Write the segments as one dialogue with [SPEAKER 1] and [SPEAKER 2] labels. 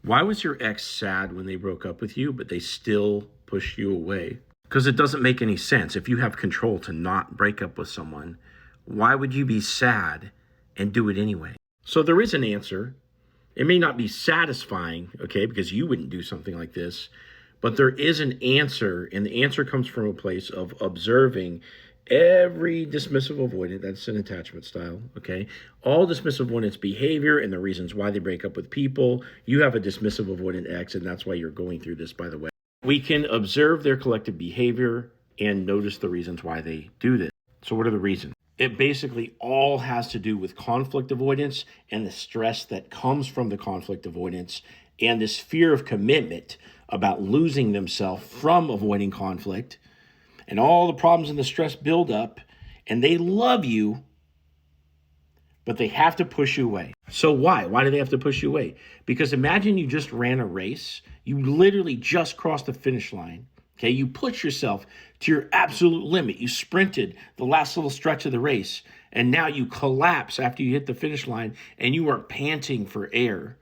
[SPEAKER 1] Why was your ex sad when they broke up with you, but they still pushed you away? Because it doesn't make any sense. If you have control to not break up with someone, why would you be sad and do it anyway? So there is an answer. It may not be satisfying, okay, because you wouldn't do something like this, but there is an answer, and the answer comes from a place of observing every dismissive avoidant. That's an attachment style, okay? All dismissive avoidance behavior and the reasons why they break up with people. You have a dismissive avoidant ex, and that's why you're going through this, by the way. We can observe their collective behavior and notice the reasons why they do this. So what are the reasons? It basically all has to do with conflict avoidance and the stress that comes from the conflict avoidance and this fear of commitment about losing themselves from avoiding conflict, and all the problems and the stress build up, and they love you, but they have to push you away. So why? Why do they have to push you away? Because imagine you just ran a race. You literally just crossed the finish line. Okay, you push yourself to your absolute limit. You sprinted the last little stretch of the race, and now you collapse after you hit the finish line, and you are panting for air,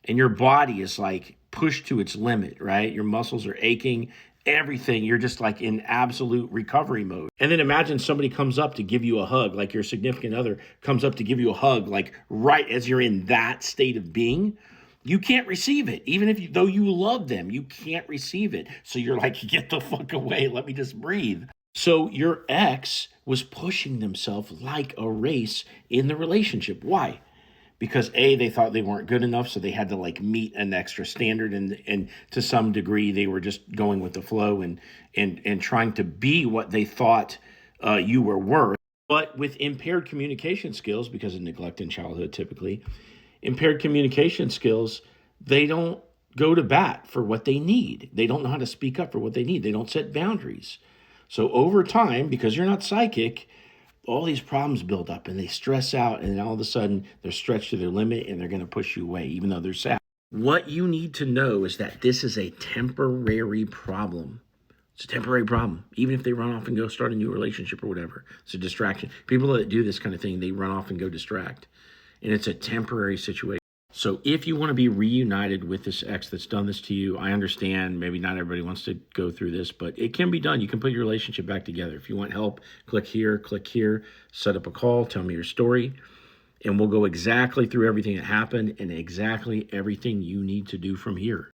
[SPEAKER 1] and your body is like pushed to its limit, right? Your muscles are aching, everything. You're just like in absolute recovery mode. And then imagine somebody comes up to give you a hug, like your significant other comes up to give you a hug, like right as you're in that state of being. You can't receive it. Even if though you love them, you can't receive it. So you're like, get the fuck away. Let me just breathe. So your ex was pushing themselves like a race in the relationship. Why? Because they thought they weren't good enough, so they had to like meet an extra standard, and to some degree they were just going with the flow and trying to be what they thought you were worth. But with impaired communication skills, because of neglect in childhood typically, impaired communication skills, they don't go to bat for what they need. They don't know how to speak up for what they need. They don't set boundaries. So over time, because you're not psychic, all these problems build up and they stress out, and then all of a sudden they're stretched to their limit and they're going to push you away, even though they're sad. What you need to know is that this is a temporary problem. It's a temporary problem. Even if they run off and go start a new relationship or whatever, it's a distraction. People that do this kind of thing, they run off and go distract. And it's a temporary situation. So if you want to be reunited with this ex that's done this to you, I understand maybe not everybody wants to go through this, but it can be done. You can put your relationship back together. If you want help, click here, set up a call, tell me your story, and we'll go exactly through everything that happened and exactly everything you need to do from here.